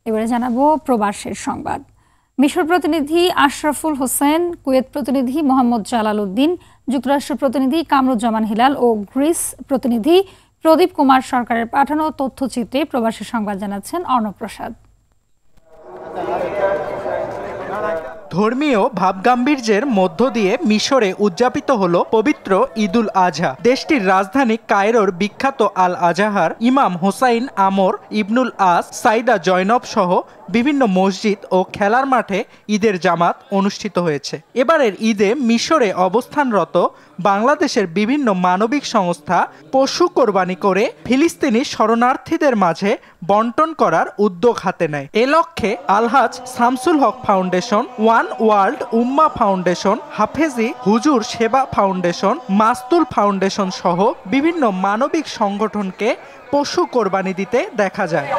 এবারে জানাবো প্রবাসের সংবাদ। মিশর প্রতিনিধি আশরাফুল হোসেন, কুয়েত প্রতিনিধি মোহাম্মদ জালাল উদ্দিন, যুক্তরাষ্ট্র প্রতিনিধি কামরুজ্জামান হিলাল ও গ্রিস প্রতিনিধি প্রদীপ কুমার সরকারের পাঠানো তথ্যচিত্রে প্রবাসী সংবাদ জানাচ্ছেন অর্ণব প্রসাদ। ধর্মীয় ভাবগাম্ভীর্যের মধ্য দিয়ে মিশরে উদযাপিত হল পবিত্র ঈদুল আজহা। দেশটির রাজধানী কায়রোর বিখ্যাত আল আজাহার ইমাম হোসাইন আমর ইবনুল আস সাইদা জয়নব সহ বিভিন্ন মসজিদ ও খেলার মাঠে ঈদের জামাত অনুষ্ঠিত হয়েছে। এবারের ঈদে মিশরে অবস্থানরত বাংলাদেশের বিভিন্ন মানবিক সংস্থা পশু কোরবানি করে ফিলিস্তিনি শরণার্থীদের মাঝে বন্টন করার উদ্যোগ হাতে নেয়। এ লক্ষ্যে আলহাজ শামসুল হক ফাউন্ডেশন, ওয়ান ওয়ার্ল্ড উম্মা ফাউন্ডেশন, হাফেজি হুজুর সেবা ফাউন্ডেশন, মাস্তুল ফাউন্ডেশন সহ বিভিন্ন মানবিক সংগঠনকে পশু কোরবানি দিতে দেখা যায়।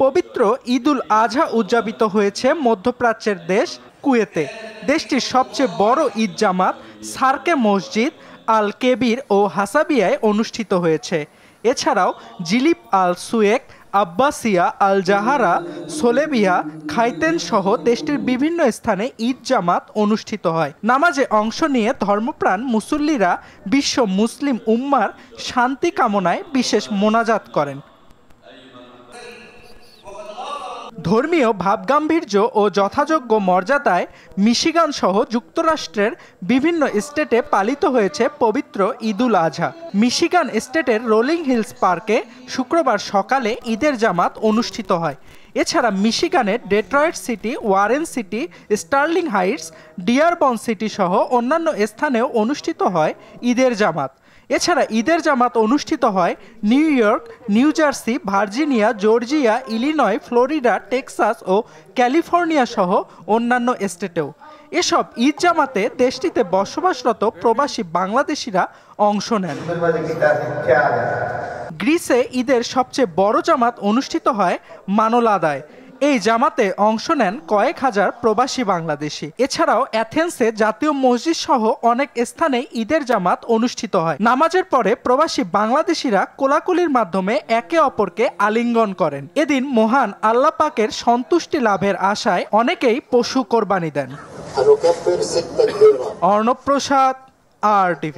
পবিত্র ঈদুল আজহা উদযাপিত হয়েছে মধ্যপ্রাচ্যের দেশ কুয়েতে। দেশটির সবচেয়ে বড় ঈদ জামাত সার্কে মসজিদ আল কেবির ও হাসাবিয়ায় অনুষ্ঠিত হয়েছে। এছাড়াও জিলিপ আল সুয়েক, আব্বাসিয়া, আল জাহারা, সোলেবিয়া, খাইতেন সহ দেশটির বিভিন্ন স্থানে ঈদ জামাত অনুষ্ঠিত হয়। নামাজে অংশ নিয়ে ধর্মপ্রাণ মুসল্লিরা বিশ্ব মুসলিম উম্মার শান্তি কামনায় বিশেষ মোনাজাত করেন। ধর্মীয় ভাবগাম্ভীর্য ও যথাযোগ্য মর্যাদায় মিশিগান সহ যুক্তরাষ্ট্রের বিভিন্ন স্টেটে পালিত হয়েছে পবিত্র ঈদুল আজহা। মিশিগান স্টেটের রোলিং হিলস পার্কে শুক্রবার সকালে ঈদের জামাত অনুষ্ঠিত হয়। এছাড়া মিশিগানের Detroit city, Warren city, Sterling Heights, Dearborn city সহ অন্যান্য স্থানেও অনুষ্ঠিত হয় ঈদের জামাত। এছাড়া ঈদের জামাত অনুষ্ঠিত হয় New York, New Jersey, Virginia, Georgia, Illinois, Florida, Texas ও ক্যালিফোর্নিয়া সহ অন্যান্য স্টেটেও। এসব ঈদ জামাতে দেশটিতে বসবাসরত প্রবাসী বাংলাদেশিরা অংশ নেন। গ্রিসে ঈদের সবচেয়ে বড় জামাত অনুষ্ঠিত হয় মানোলাদায়। এই জামাতে অংশ নেন কয়েক হাজার প্রবাসী বাংলাদেশি। এছাড়াও অ্যাথেন্সে জাতীয় মসজিদ সহ অনেক স্থানে ঈদের জামাত অনুষ্ঠিত হয়। নামাজের পরে প্রবাসী বাংলাদেশিরা কোলাকুলির মাধ্যমে একে অপরকে আলিঙ্গন করেন। এদিন মহান আল্লাহ পাকের সন্তুষ্টি লাভের আশায় অনেকেই পশু কোরবানি দেন। অর্ণব প্রসাদ, RTV।